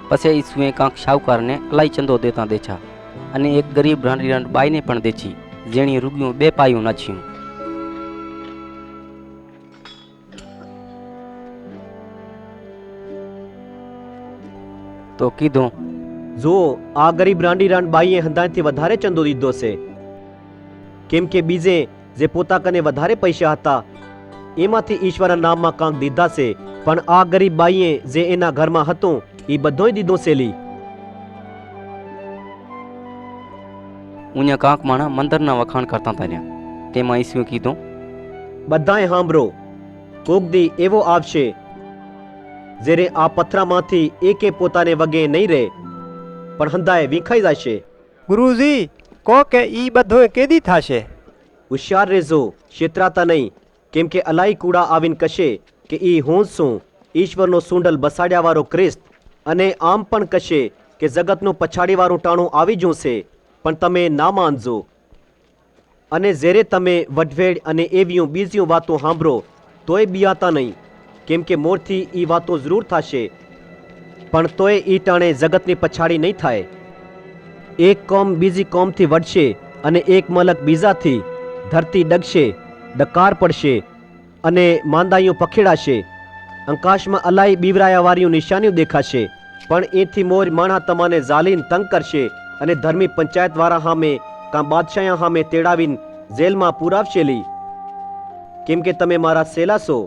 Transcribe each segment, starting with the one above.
પછી ઈસુએ કાંક શાહુકારને અલાઈ ચંદો દેતા દેછા અને એક ગરીબ રાંડીરાંડ બાઈને પણ દેછી, જેણી રૂગિયું 2 પાયું નાચ્યું. તો કીધું, જુઓ, આ ગરીબ રાંડીરાંડ બાઈએ હંધાઈથી વધારે ચંદો દીધો છે, કેમ કે બીજે જે પોતા કને વધારે પૈસા હતા એમાંથી ઈશ્વરના નામમાં કાંક દીધા છે, પણ આ ગરીબ બાઈએ જે એના ઘરમાં હતું એ બધોય દીધો છે. લી ઉન્યા કાંક માણા મંદરના વખાણ કરતા હતા. તેમાં ઈસુએ કીધું, બધાએ સાંભળો, કોક દી એવો આવશે જ્યારે આ પથરામાંથી એકે પોતાને વગે નહીં રહે, પણ હંધાએ વીખાઈ જશે. ગુરુજી, કહો કે ઈ બધું કેદી થશે? હોશિયાર રહેજો, છેતરાતા નહીં, કેમ કે અલાઈ કૂડા આવીને કશે કે ઈ હું જ છું, ઈશ્વરનો સુંડલ બસાડ્યાવાળો ક્રિસ્ત, અને આમ પણ કશે કે જગતનું પછાડીવાળું ટાણું આવી જવું છે, પણ તમે ના માનજો. અને જ્યારે તમે વઢવેડ અને એવી બીજી વાતો સાંભળો તોય બિયાતા નહીં, કેમ કે મોરથી એ વાતો જરૂર થશે, પણ તોય ઈ ટાણે જગતની પછાડી નહીં થાય. એક કોમ બીજી કોમથી વળશે અને એક મલક બીજાથી. ધરતી ડગશે, ડકાર પડશે અને માંદાઈઓ પખેડાશે. આકાશમાં અલાઈ બીવરાયાવાળીઓ નિશાનીઓ દેખાશે, પણ એથી મોર માણા તમાને ઝાલીને તંગ કરશે અને ધર્મી પંચાયતવાળા સામે કાં બાદશાહ સામે તેડાવીને જેલમાં પુરાવશે. લી કેમ કે તમે મારા સેલા છો,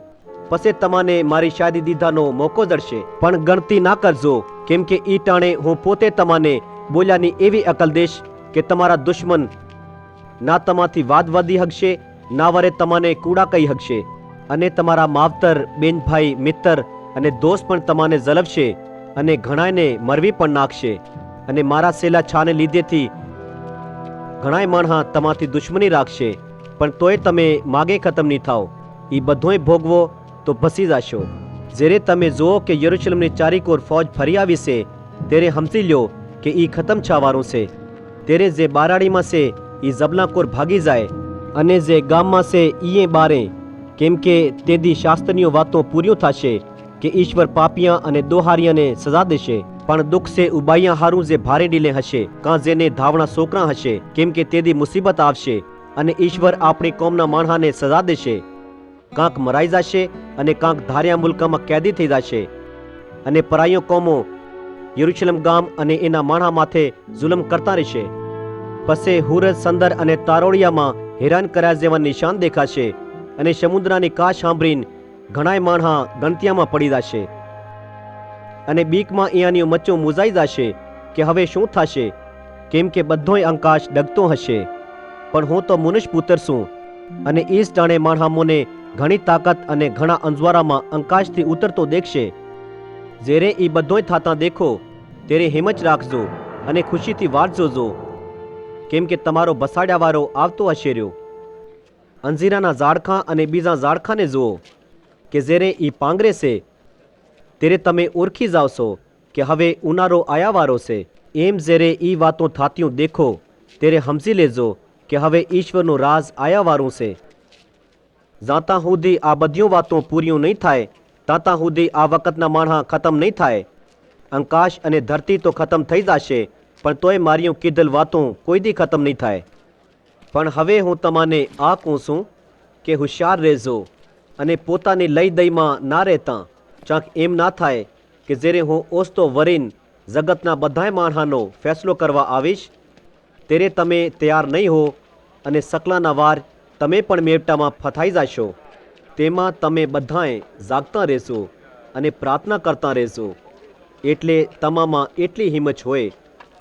પછી તમાને મારી શાદી દીધાનો મોકો જડશે. પણ ગણતી ના કરજો, કેમ કે ઈ ટાણે હું પોતે તમાને બોલ્યાની એવી અકલ દેશ કે તમારા દુશ્મન ના તમાથી વાદ વધી હકશે, ના વરે તમાને કૂડા કહી હકશે, અને તમારા માવતર, બેનભાઈ, મિત્ર અને દોસ્ત પણ તમાને જલવશે અને ઘણાયને મરવી પણ નાખશે. અને મારા સેલા છાને લીધેથી ઘણાય માણસા તમાથી દુશ્મની રાખશે, પણ તોય તમે માગે ખતમ નહીં થાવ. એ બધોય ભોગવો તો ભસી જશો. જ્યારે તમે જુઓ કે યરુશલેમની ચારેકોર ફૌજ ફરી આવી છે, ત્યારે સમજી લ્યો કે એ ખતમ છાવારું છે. ત્યારે જે બારાડીમાં છે એ જબલાકોર ભાગી જાય, અને જે ગામમાં છે ઈએ બારે, કેમ કે તેદી શાસ્ત્રીઓ વાતો પૂર્યો થશે કે ઈશ્વર પાપિયા અને દોહારિયાને સજા દેશે. પણ દુઃખ છે ઉબાઈયા હારું જે ભારે ડીલે હશે, કાં જેને ધાવણા છોકરા હશે, કેમ કે તેદી મુસીબત આવશે અને ઈશ્વર આપણી કોમના માણસાને સજા દેશે. કાંક મરાઈ જશે અને કાંક ધાર્યા મુલકામાં કેદી થઈ જશે, અને પરાઈઓ કોમો યરુશલેમ ગામ અને એના માણસા માથે જુલમ કરતા રહેશે. પછી હુરજ, સંદર અને તારોડિયામાં હેરાન કર્યા જેવા નિશાન દેખાશે, અને સમુદ્રની કાશ સાંભળીને ઘણાય માણસા ગણતિયામાં પડી જશે, અને બીકમાં અહીંયાની મચ્ચો મૂજાઈ જશે કે હવે શું થશે, કેમ કે બધોય આકાશ ડગતો હશે. પણ હું તો મનુષ્ય પુત્ર છું, અને ઈ જ ટાણે માણસા મને ઘણી તાકાત અને ઘણા અંજવારામાં આકાશથી ઉતરતો દેખશે. જ્યારે એ બધોય થતા દેખો ત્યારે હિંમત રાખજો અને ખુશીથી વાટ જોજો, કેમ કે તમારો બસાડ્યાવાળો આવતો હશે રહ્યો. અંજીરાના ઝાડખાં અને બીજા ઝાડખાને જુઓ કે જ્યારે એ પાંગરે છે, ત્યારે તમે ઓળખી જાવશો કે હવે ઉનાળો આયાવાળો છે. એમ જ્યારે એ વાતો થાતીયું દેખો ત્યારે સમજી લેજો કે હવે ઈશ્વરનું રાજ આયાવાળું છે. જાતા સુધી આ બધી વાતો પૂરીઓ નહીં થાય, તાતા સુધી આ વખતના માણસા ખતમ નહીં થાય. આકાશ અને ધરતી તો ખતમ થઈ જશે, પણ તોય મારી કીધેલ વાતો કોઈ દી ખતમ નહીં થાય. પણ હવે હું તમને આ કહું છું કે હોશિયાર રહેજો અને પોતાની લઈ દઈમાં ના રહેતા, ચાંક એમ ના થાય કે જ્યારે હું ઓસતો વરીને જગતના બધાય માણસાનો ફેસલો કરવા આવીશ, ત્યારે તમે તૈયાર નહીં હો અને સકલાના વાર તમે પણ મેવટામાં ફથાઈ જશો. તેમાં તમે બધાએ જાગતા રહેશો અને પ્રાર્થના કરતા રહેશો. એટલે તમામાં એટલી હિંમત હોય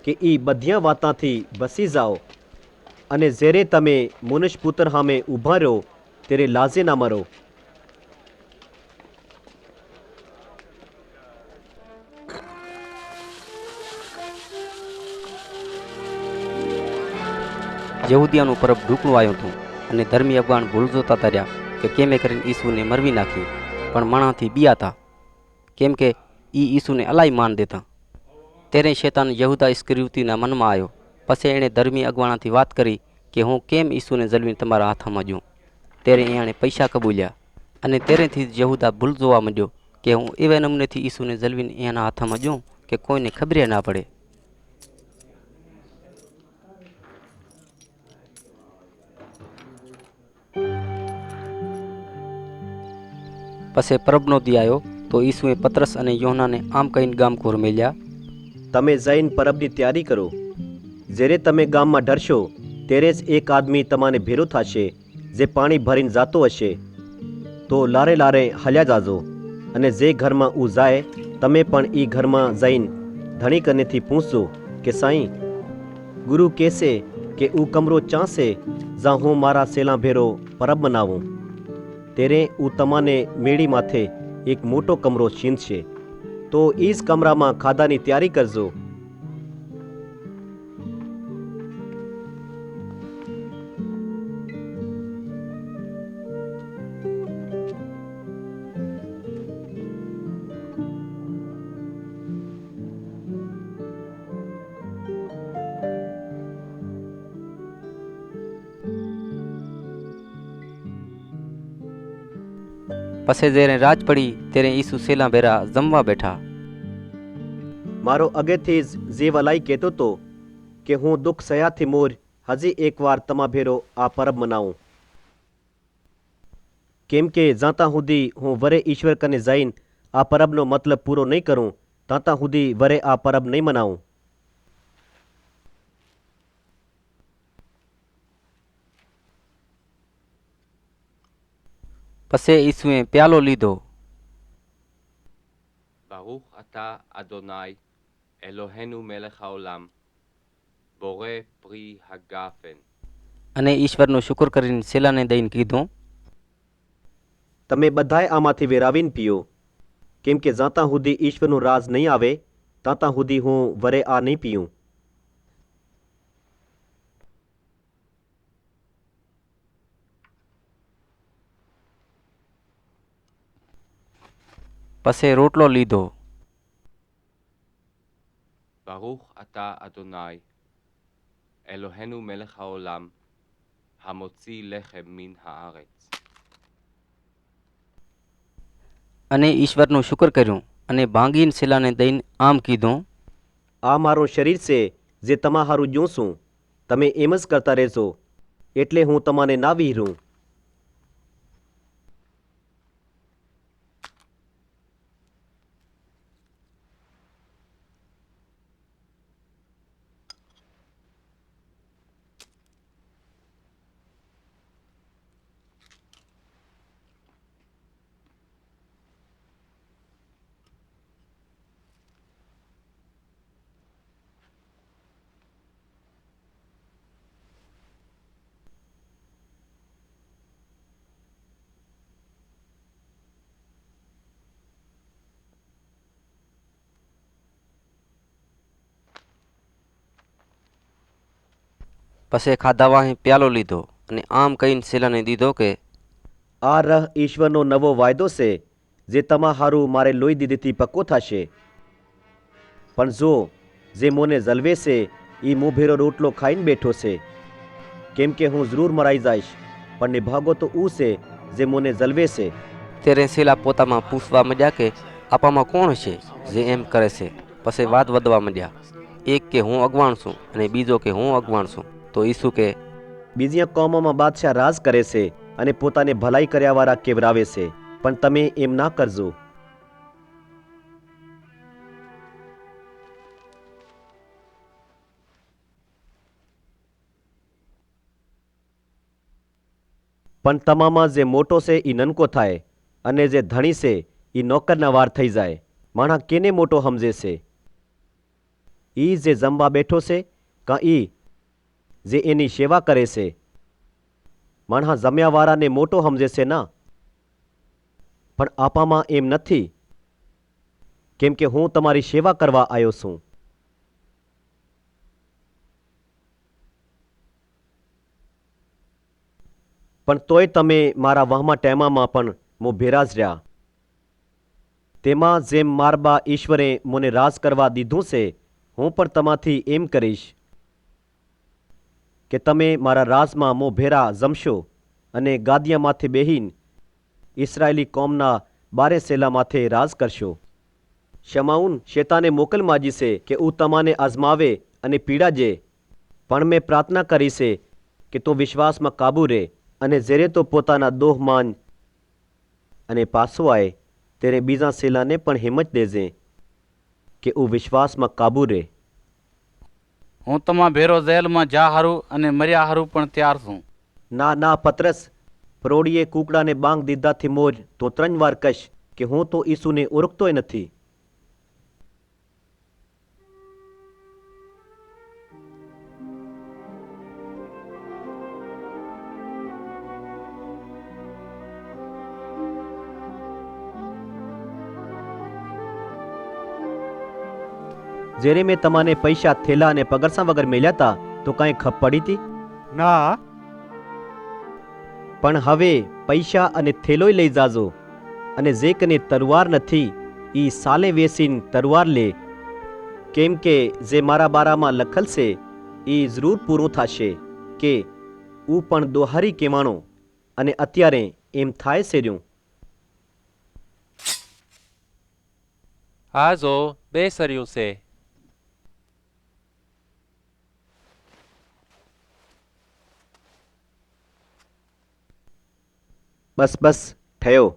કે એ બધી વાતાથી બસી જાઓ, અને જ્યારે તમે મનુષ્ય પુત્ર સામે ઊભા રહો ત્યારે લાજે ના મરો. યહૂદિયાનું પરબ ઢૂકણું આવ્યું હતું, અને ધર્મી અફગાણ ભૂલ જોતા તર્યા કે કેમે કરીને ઈસુને મરવી નાખી, પણ માણાથી બિયાતા, કેમ કે ઈસુને અલાઈ માન દેતા. ત્યારે શેતાન યહૂદા ઇસ્કરિયોતીના મનમાં આવ્યો. પછી એણે ધર્મી અગવાણાથી વાત કરી કે હું કેમ ઈસુને જલવીને તમારા હાથમાં જોઉં. ત્યારે એણે પૈસા કબૂલ્યા, અને તેરેથી જ યહૂદા ભૂલ જોવા માંડ્યો કે હું એવા નમૂનેથી ઈસુને જલવીને એના હાથમાં જોઉં કે કોઈને ખબરે ના પડે. પછી પરબનો દી આવ્યો તો ઈસુએ પતરસ અને યોહનાને આમ કહીને ગામ ઘોર મેલ્યા. તમે જઈને પરબની તૈયારી કરો. જ્યારે તમે ગામમાં ઢળશો ત્યારે જ એક આદમી તમાને ભેરો થશે જે પાણી ભરીને જાતો હશે. તો લારે લારે હલ્યા જાજો, અને જે ઘરમાં હું જાય તમે પણ એ ઘરમાં જઈને ધણી કનેથી પૂછજો કે સાईं, ગુરુ કહેશે કે હું કમરો ચાંસે જ્યાં હું મારા સેલા ભેરો પરબ મનાવું. ત્યારે હું તમાને મેળી માથે એક મોટો કમરો છીનશે. તો એ જ કમરામાં ખાધાની તૈયારી કરજો. પછી જ્યારે રાત પડી ત્યારે ઈસુ સેલા ભેરા જમવા બેઠા. મારો અગેથી જ જે વલાઈ કહેતો હતો કે હું દુઃખ સહ્યાથી મોર હજી એકવાર તમા ભેરો આ પરબ મનાવું. કેમ કે જાતા સુધી હું વરે ઈશ્વર કને જઈને આ પરબનો મતલબ પૂરો નહીં કરું તાતા સુધી વરે આ પરબ નહીં મનાવું. પછી ઈસુએ પ્યાલો લીધો. ברוך אתה אדוני אלוהינו מלך העולם בורא פרי הגפן. અને ઈશ્વરનો શુક્ર કરીને સેલાને દઈને કીધું, તમે બધાય આમાંથી વેરાવીને પીઓ. કેમ કે જાતા સુધી ઈશ્વરનું રાજ નહીં આવે તાતા સુધી હું વરે આ નહીં પીઉં. પછી રોટલો લીધો. ברוך אתה אדוני אלוהינו מלך העולם המוציא לחם מן הארץ. અને ઈશ્વરનું શુક્ર કર્યું અને ભાંગીને સેલાને દઈને આમ કીધું, આ મારું શરીર છે જે તમારું જ્યું છું. તમે એમ જ કરતા રહેજો, એટલે હું તમાને ના વિહરું. પછી ખાધા વાહે પ્યાલો લીધો અને આમ કહીને સેલાને દીધો કે આ રહ ઈશ્વરનો નવો વાયદો છે જે તમારું મારે લોહી દીધેથી પક્કો થશે. પણ જો જે મોને જલવે છે એ મુભેરો રોટલો ખાઈને બેઠો છે. કેમ કે હું જરૂર મરાઈ જઈશ, પણ નિભાગો તો ઊ છે જે મોને જલવે છે. ત્યારે સેલા પોતામાં પૂછવા માંડ્યા કે આપામાં કોણ છે જે એમ કરે છે. પછી વાત વધવા માંડ્યા. એક કે હું અગવાણ છું અને બીજો કે હું અગવાણ છું. તો ઈસુ કે બીજી કોમોમાં બાદશાહ રાજ કરે છે અને પોતાને ભલાઈ કર્યાવાળા કેવરાવે છે, પણ તમે એમ ના કરજો. પણ તમામાં જે મોટો છે એ નનકો થાય અને જે ધણી છે એ નોકરના વાર થઈ જાય. માણસ કેને મોટો સમજે છે? ઈ જે જમવા બેઠો છે કાં ઈ જે એની સેવા કરે છે? માણસ જમ્યાવાળાને મોટો સમજે છે ના. પણ આપામાં એમ નથી, કેમ કે હું તમારી સેવા કરવા આવ્યો છું. પણ તોય તમે મારા વહમાં ટેમામાં પણ મો ભેરા જ રહ્યા. તેમાં જેમ મારબા ઈશ્વરે મને રાજ કરવા દીધું છે, હું પણ તમાથી એમ કરીશ કે તમે મારા રાજમાં મો ભેરા જમશો અને ગાદિયામાંથી બેહીન ઇસરાયેલી કોમના બારે સેલા માથે રાજ કરશો. શમાઉન શેતાને મોકલ માજી છે કે હું તમાને આઝમાવે અને પીડાજે, પણ મેં પ્રાર્થના કરી છે કે તું વિશ્વાસમાં કાબુ રહે, અને જ્યારે તો પોતાના દોહ માન અને પાછો આય ત્યારે બીજા સેલાને પણ હિંમત દેજે કે હું વિશ્વાસમાં કાબુ રહે. હું તમારા ભેરો જેલમાં જા હારું અને મર્યા હારું પણ તૈયાર છું. ના ના પતરસ, પ્રોડીએ કૂકડાને બાંગ દીધાથી મોજ તો 3 વાર કશ કે હું તો ઈસુને ઓળખતોય નથી. જ્યારે મેં તમાને પૈસા થેલા અને પગરસા વગર મેલ્યા હતા તો કાંઈ ખપ પડી હતી? ના. પણ હવે પૈસા અને થેલોય લઈ જાજો, અને જે કને તરવાર નથી ઈ સાલે વેસીને તરવાર લે, કેમ કે જે મારા બારામાં લખલ છે એ જરૂર પૂરું થશે કે હું પણ દોહારી કહેવાણો, અને અત્યારે એમ થાય છે રહ્યું. આ જો બે સર્યું છે. બસ બસ થયો.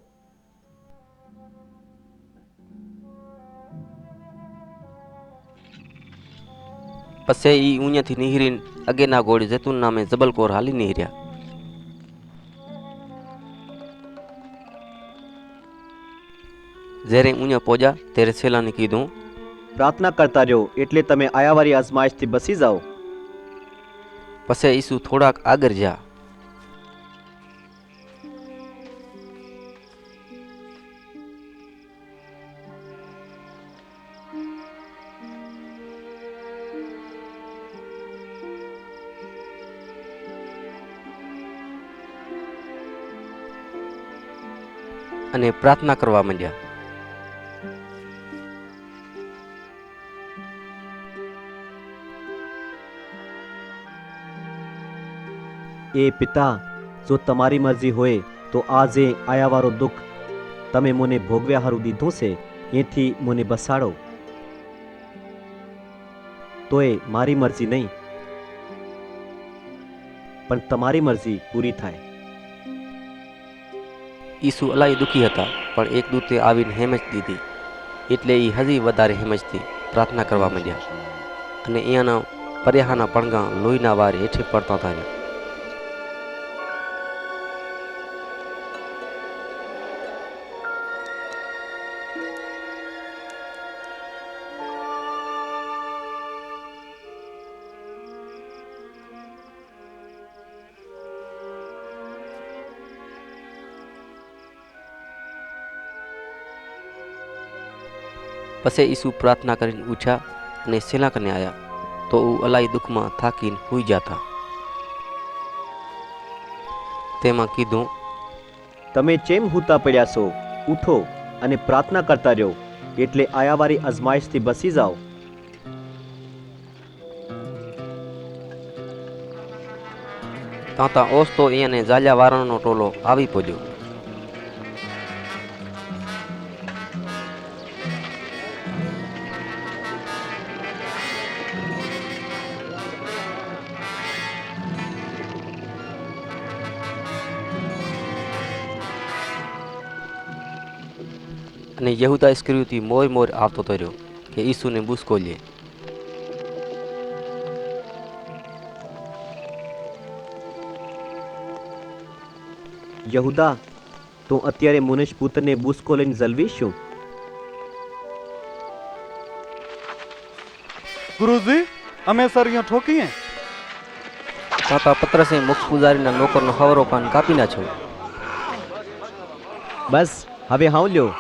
પછી ઈ ઊંયાથી નીહરીને અગેના ગોળી જૈતુન નામે જબલકોર હાલી નીહર્યા. જ્યારે ઊંયા પહોંચ્યા ત્યારે છેલ્લાને કીધું, પ્રાર્થના કરતા રહ્યો એટલે તમે આયાવારી અજમાઈશથી બસી જાઓ. પછી ઈસુ થોડાક આગળ જ્યા. અને પ્રાર્થના કરવા માંડ્યા. એ પિતા, જો તમારી મરજી હોય તો આ જે આયાવાળો દુઃખ તમે મને ભોગવ્યા હારું દીધું છે એથી મને બસાડો. તોય મારી મરજી નહીં પણ તમારી મરજી પૂરી થાય. ઈસુ અલાઈ દુઃખી હતા, પણ એક દૂતે આવીને હેમચ દીધી, એટલે એ હજી વધારે હેમચથી પ્રાર્થના કરવા માંડ્યા, અને અહીંયાના પર્યાહાના પણગા લોહીના વાર હેઠે પડતા થયા. પછી ઈસુ પ્રાર્થના કરીને ઉઠ્યા અને સેલા કને આવ્યા, તો અલાઈ દુઃખમાં થાકીને સૂઈ જતા. તેમાં કીધું, તમે ચેમ હૂતા પડ્યા છો? ઉઠો અને પ્રાર્થના કરતા રહ્યો એટલે આયાવારી અજમાઈશથી બસી જાઓ. તાતા ઓસતો એને જાલ્યા વારણનો ટોલો આવી પહોંચ્યો. અને યહૂદા ઇસ્કરિયોતી મોર આવતો તર્યો કે ઈસુને બુસકો લે. યહૂદા, તું અત્યારે મુનિશ પુત્રને બુસકો લઈને જલવીશું? ગુરુજી, અમે સરિયો ઠોકીએ. તાતા પતરસે મુખ પૂજારીના નોકરનો હવરો કાન કાપી નાખ્યો. બસ હવે હાવ લ્યો.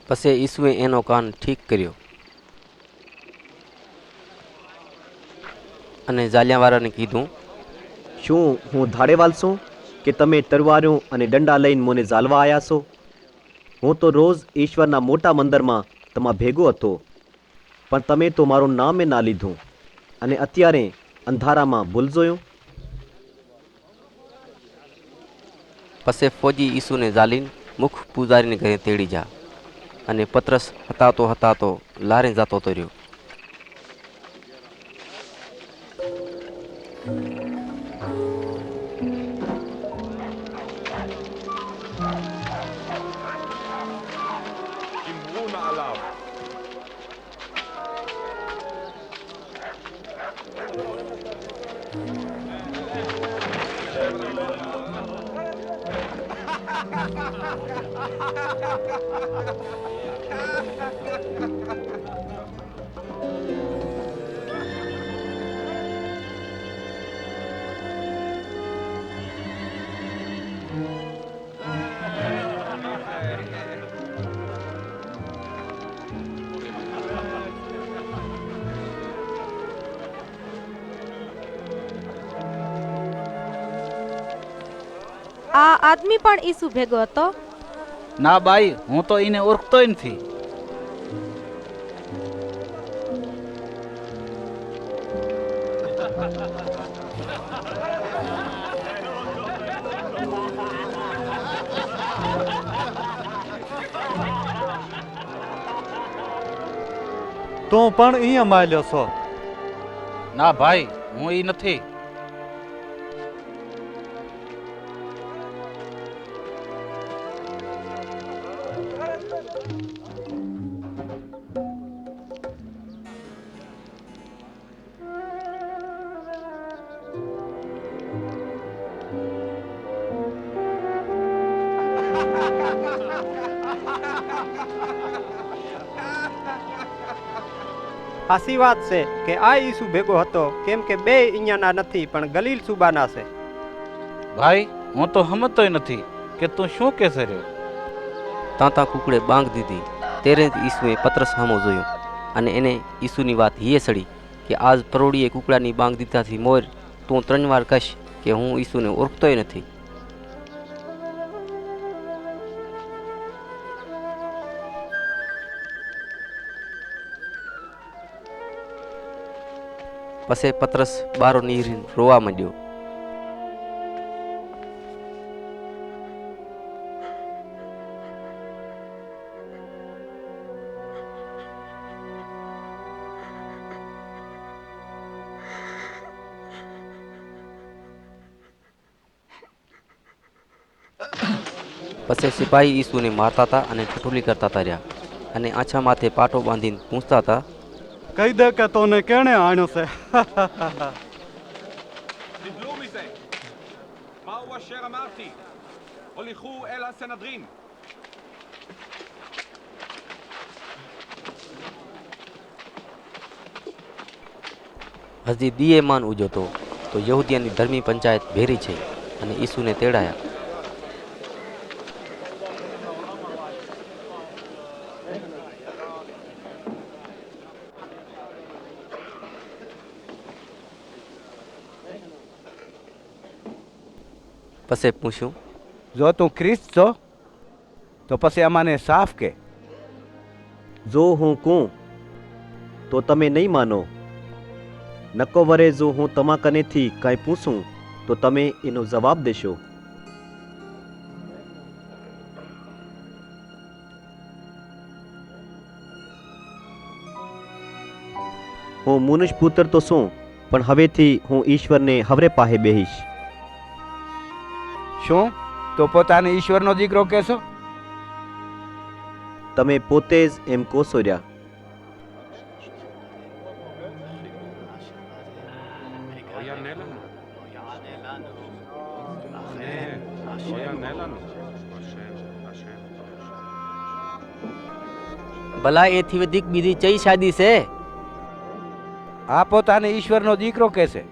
પછી ઈસુએ એનો કાન ઠીક કર્યો અને જાલિયાવાળાને કીધું, શું હું ધાડેવાલ છું કે તમે તરવારો અને દંડા લઈને મને ઝાલવા આવ્યા છો? હું તો રોજ ઈશ્વરના મોટા મંદિરમાં તમારા ભેગો હતો, પણ તમે તો મારું નામે ના લીધું, અને અત્યારે અંધારામાં ભૂલ જોયું. પછી ફોજી ઈસુને ઝાલીને મુખ પૂજારીને ઘરે તેડી જા. અને પતરસ હતાતો હતાતો લારે જતો તો રહ્યો. אמרו נעליו. આ આદમી પણ ઈસુ ભેગો હતો? ના બાઈ, હું તો એને ઓળખતોય નથી. તું પણ અહીંયા માલ્યો છો. ના ભાઈ, હું એ નથી. સાચી વાત છે કે આ ઈસુ ભેગો હતો, કેમ કે બે અહીંયાના નથી પણ ગલીલ સુબાના છે. ભાઈ, હું તો સમજતોય નથી કે તું શું કહેશે રહ્યો. તાંતા કુકડે બાંગ દીધી. ત્યારે જ ઈસુએ પતરસ સામો જોયો અને એને ઈસુની વાત હિયે સડી કે આજ પરોડીએ કુકડાની બાંગ દીધાથી મોર તું 3 વાર કહીશ કે હું ઈસુને ઓળખતોય નથી. પછી પતરસ બારો નીકળીને રોવા માંડ્યો. પછી સિપાહી ઈસુને મારતા હતા અને ઠઠોલી કરતા હતા રહ્યા અને આછા માથે પાટો બાંધીને પૂછતા હતા, કહી દે કે તોને કેણે આણ્યો છે. תבלעו מזה. מהו אשר אמרתי? הוליכו אל הסנהדרין. હજી દિયેમાન ઉજવતો તો યહૂદીયાની ધર્મી પંચાયત ભેરી છે અને ઈસુને તેડાયા. પછી પૂછ્યું, જો તું ખ્રિસ્ત છો તો પછી અમાને સાફ કે. જો હું કહું તો તમે નહીં માનો. નકો વરે જો હું તમા કનેથી કાંઈ પૂછું તો તમે એનો જવાબ દેશો. હું મનુષ્ય પુત્ર તો છું, પણ હવેથી હું ઈશ્વરને હવરે પાહે બેહીશ. શું તો પોતાને ઈશ્વરનો દીકરો કહેશો? તમે પોતે જ એમ કોસો રહ્યા. ભલા એથી વધિક બીજી ચઈ શાદી છે? આ પોતાને ઈશ્વરનો દીકરો કહેશે.